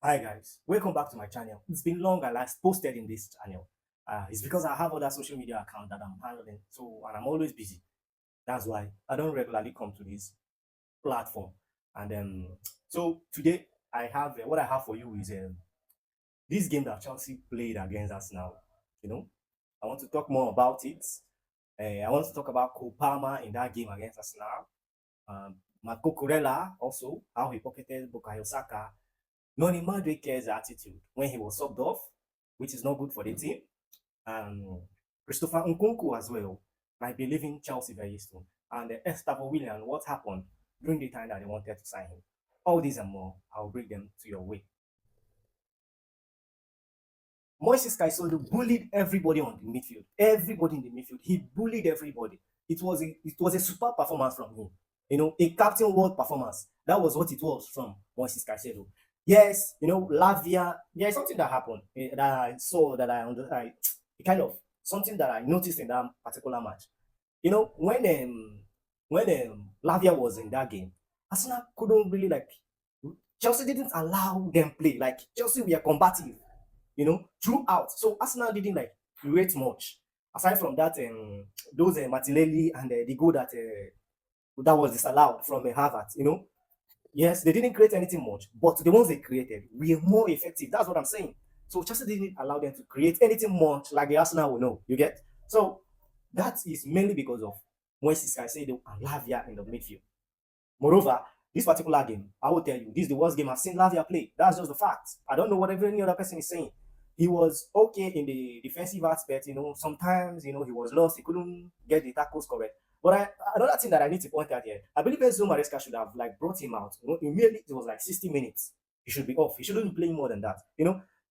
Hi guys, welcome back to my channel. It's been long and last posted in this channel. It's because I have other social media account that I'm handling, and I'm always busy. That's why I don't regularly come to this platform. And so today I have what I have for you is this game that Chelsea played against us now. You know, I want to talk more about it. I want to talk about Cole Palmer in that game against Arsenal. Marco Corella also how he pocketed Bukayo Saka. Noni Madueke's attitude when he was subbed off, which is not good for the team. And Christopher Nkunku as well might be leaving Chelsea very soon. And Estêvaô William, what happened during the time that they wanted to sign him. All these and more, I'll bring them to your way. Moises Caicedo bullied everybody on the midfield. Everybody in the midfield. He bullied everybody. It was a super performance from him. A captain world performance. That was what it was from Moises Caicedo. Yes, Lavia. There's something that happened that I saw that I kind of something that I noticed in that particular match. When Lavia was in that game, Arsenal couldn't really Chelsea didn't allow them play. Like Chelsea were combative throughout. So Arsenal didn't create much. Aside from that, those Martinelli and the goal that was disallowed from Harvard. Yes, they didn't create anything much, but the ones they created were more effective. That's what I'm saying. So Chelsea didn't allow them to create anything much like the Arsenal will know. You get? So that is mainly because of Moises Caicedo and Lavia in the midfield. Moreover, this particular game, I will tell you, this is the worst game I've seen Lavia play. That's just the fact. I don't know what any other person is saying. He was okay in the defensive aspect. Sometimes he was lost. He couldn't get the tackles correct. But another thing that I need to point out here, I believe Enzo Maresca should have brought him out. Immediately it was 60 minutes. He should be off. He shouldn't be playing more than that.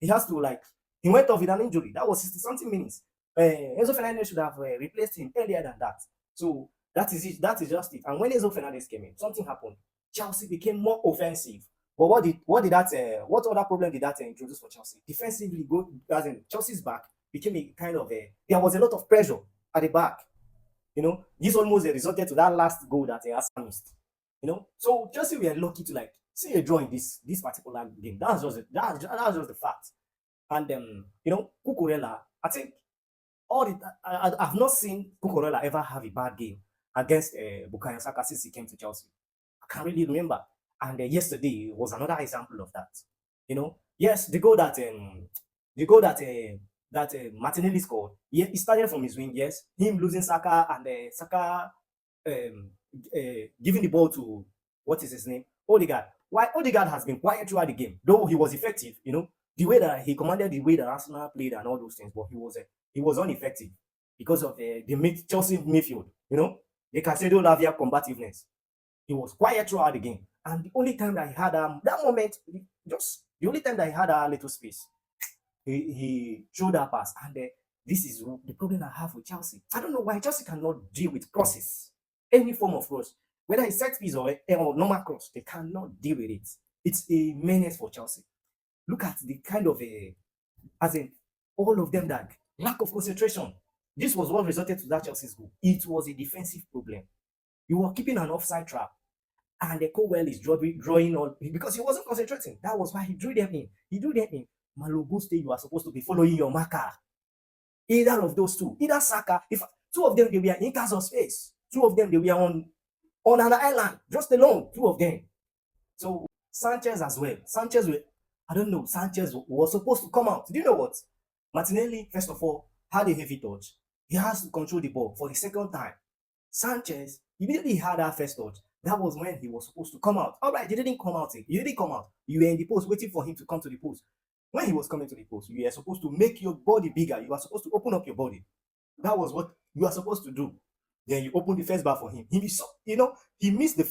He has to he went off with an injury. That was 60 something minutes. Enzo Fernandez should have replaced him earlier than that. So that is it. That is just it. And when Enzo Fernandez came in, something happened. Chelsea became more offensive. But what other problem did that introduce for Chelsea? Defensively, as in Chelsea's back became a kind of there was a lot of pressure at the back. This almost resulted to that last goal that Arsenal missed. So Chelsea were lucky to see a draw in this particular game. That's just the fact. And Cucurella, I think I've not seen Cucurella ever have a bad game against Bukayo Saka since he came to Chelsea. I can't really remember. And yesterday was another example of that. Yes, the goal that Martinelli scored. Yeah, it started from his wing. Yes, him losing Saka and Saka giving the ball to what is his name, Odegaard. Why Odegaard has been quiet throughout the game, though he was effective. The way that he commanded the way that Arsenal played and all those things, but he was ineffective because of the Chelsea midfield. The Caicedo Lavia combativeness. He was quiet throughout the game. And the only time that he had that moment, just the only time that he had a little space, he threw that pass. And this is the problem I have with Chelsea. I don't know why Chelsea cannot deal with crosses, any form of cross, whether it's set piece or normal cross. They cannot deal with it. It's a menace for Chelsea. Look at the kind of as in all of them that lack of concentration. This was what resulted to that Chelsea's goal. It was a defensive problem. You were keeping an offside trap. And the Cowell is drawing all because he wasn't concentrating. That was why he drew them in. He drew them in. Maloguste, you are supposed to be following your marker. Either of those two, either Saka. If two of them they were in cars of space, two of them they were on an island, just alone, two of them. So Sanchez as well. I don't know. Sanchez was supposed to come out. Do you know what? Martinelli, first of all, had a heavy touch. He has to control the ball for the second time. Sanchez immediately had that first touch. That was when he was supposed to come out. All right, he didn't come out. You didn't come out. You were in the post waiting for him to come to the post. When he was coming to the post, you were supposed to make your body bigger. You are supposed to open up your body. That was what you are supposed to do. Then you open the first bar for him. He missed the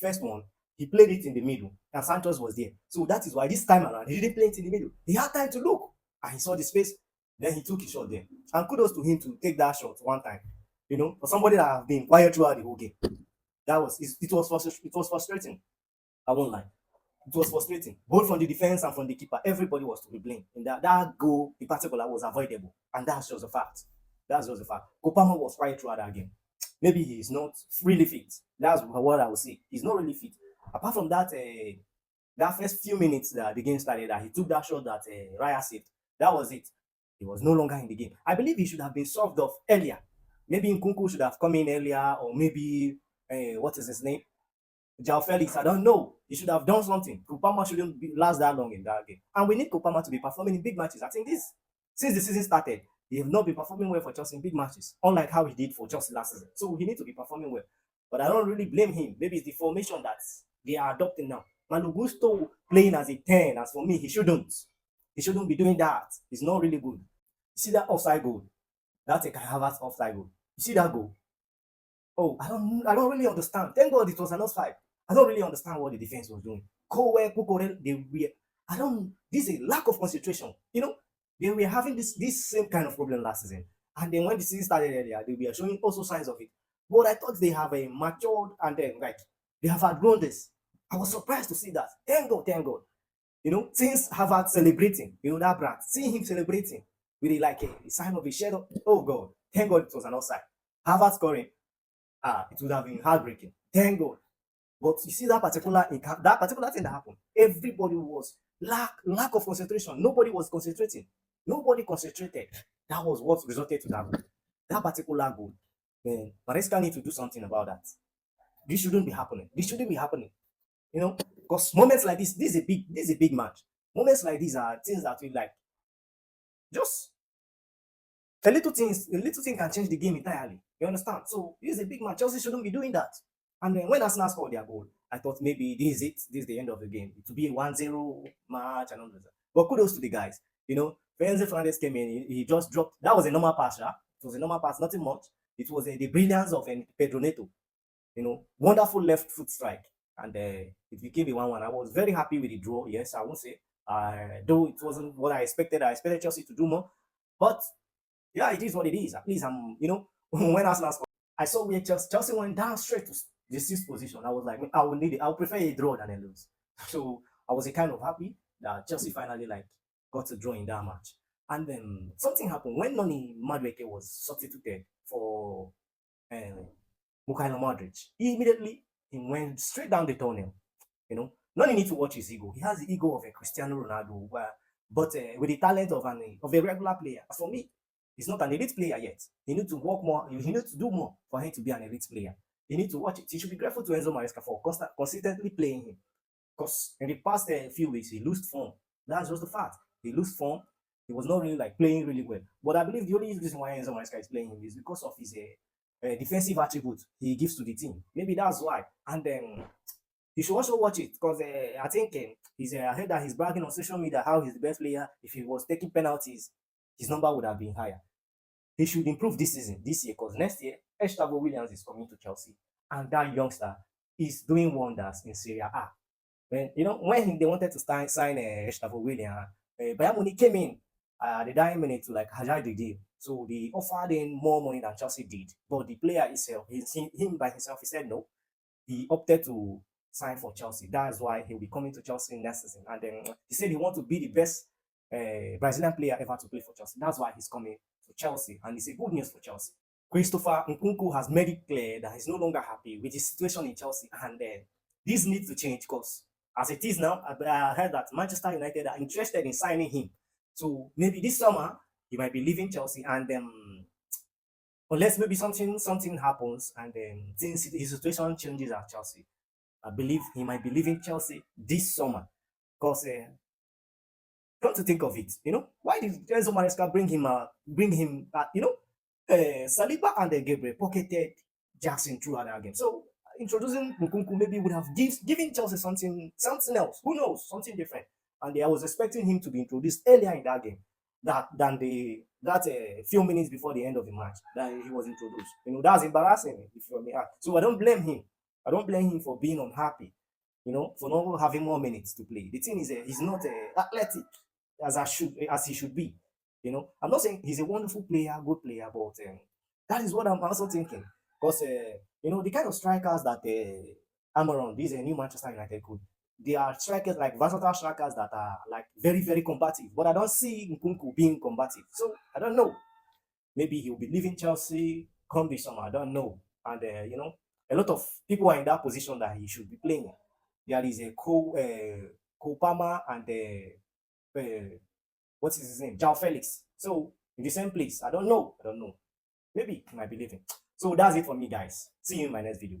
first one. He played it in the middle, and Santos was there. So that is why this time around he didn't play it in the middle. He had time to look, and he saw the space. Then he took his shot there. And kudos to him to take that shot one time. For somebody that have been quiet throughout the whole game. It was frustrating. I won't lie. It was frustrating. Both from the defense and from the keeper. Everybody was to be blamed. And that goal in particular was avoidable. And that's just a fact. That's just a fact. Kopama was quiet throughout that game. Maybe he's not really fit. That's what I would say. He's not really fit. Apart from that, That first few minutes that the game started, that he took that shot that Raya saved, that was it. He was no longer in the game. I believe he should have been solved off earlier. Maybe Nkunku should have come in earlier, or maybe what is his name? Jao Felix. I don't know. He should have done something. Kupama shouldn't last that long in that game. And we need Kupama to be performing in big matches. I think this, since the season started, he have not been performing well for Chelsea in big matches, unlike how he did for Chelsea last season. So he needs to be performing well. But I don't really blame him. Maybe it's the formation that they are adopting now. Malugusto playing as a 10, as for me, he shouldn't. He shouldn't be doing that. It's not really good. You see that offside goal? That's a Kai Havertz offside goal. You see that goal? Oh, I don't really understand. Thank God it was an offside. I don't really understand what the defense was doing. Kowe, Kukore, they were. I don't. This is a lack of concentration. They were having this same kind of problem last season, and then when the season started earlier, they were showing also signs of it. But I thought they have a matured and then like they have outgrown this. I was surprised to see that. Thank God, thank God. Since Harvard celebrating, that brand, seeing him celebrating with like a sign of a shadow. Oh God, thank God it was an offside. Harvard scoring, it would have been heartbreaking. Thank God. But you see that particular thing that happened, everybody was lack of concentration. Nobody was concentrating. Nobody concentrated. That was what resulted to that goal. That particular goal. Man, Maresca need to do something about that. This shouldn't be happening. This shouldn't be happening. Because moments like this is a big match. Moments like these are things that we like. Just a little thing can change the game entirely. You understand? So this is a big match. Chelsea shouldn't be doing that. And then when Arsenal scored their goal, I thought maybe this is it. This is the end of the game. It will be a 1-0 match and all that. But kudos to the guys. Enzo Fernandez came in. He just dropped. That was a normal pass, yeah? It was a normal pass, nothing much. It was the brilliance of Pedro Neto. Wonderful left foot strike. And it became a 1-1. I was very happy with the draw. Yes, I won't say. Though it wasn't what I expected. I expected Chelsea to do more. But yeah, it is what it is. At least when Arsenal scored, I saw where Chelsea went down straight to the sixth position. I was like, I would need it. I would prefer a draw than a lose. So I was kind of happy that Chelsea finally got to draw in that match. And then something happened when Noni Madueke was substituted for Mikhailo Modric. He went straight down the tunnel. Noni need to watch his ego. He has the ego of a Cristiano Ronaldo, but with the talent of a regular player. As for me, he's not an elite player yet. He needs to work more. He needs to do more for him to be an elite player. He needs to watch it. He should be grateful to Enzo Maresca for consistently playing him. Because in the past few weeks, he lost form. That's just the fact. He lost form. He was not really playing really well. But I believe the only reason why Enzo Maresca is playing him is because of his defensive attribute he gives to the team. Maybe that's why. And then you should also watch it because I think I heard that he's bragging on social media how he's the best player. If he was taking penalties, his number would have been higher. He should improve this season, this year, because next year, Estêvaô Williams is coming to Chelsea, and that youngster is doing wonders in Serie A. When they wanted to sign Estêvaô Williams, Bayern Munich came in at the dying minute to hijack the deal. So they offered him more money than Chelsea did. But the player himself, him by himself, he said no. He opted to sign for Chelsea. That's why he'll be coming to Chelsea next season. And then he said he wants to be the best Brazilian player ever to play for Chelsea. That's why he's coming to Chelsea. And it's a good news for Chelsea. Christopher Nkunku has made it clear that he's no longer happy with his situation in Chelsea. And this needs to change because as it is now, I heard that Manchester United are interested in signing him. So maybe this summer, he might be leaving Chelsea. And unless maybe something happens and then his situation changes at Chelsea, I believe he might be leaving Chelsea this summer. Because come to think of it, why did Enzo Maresca bring him? Saliba and Gabriel pocketed Jackson throughout that game. So introducing Nkunku maybe would have given Chelsea something else. Who knows? Something different. And I was expecting him to be introduced earlier in that game than few minutes before the end of the match that he was introduced. That's embarrassing if you're me. So I don't blame him. I don't blame him for being unhappy. For not having more minutes to play. The thing is, he's not athletic as he should be. I'm not saying he's a wonderful player, good player, but that is what I'm also thinking. Because the kind of strikers that Amaron, these new Manchester United could. They are strikers versatile strikers that are very, very combative. But I don't see Nkunku being combative. So I don't know. Maybe he'll be leaving Chelsea come this summer. I don't know. And a lot of people are in that position that he should be playing. There is a Kopama and what's his name? Jao Felix. So in the same place. I don't know. Maybe he might be leaving. So that's it for me, guys. See you in my next video.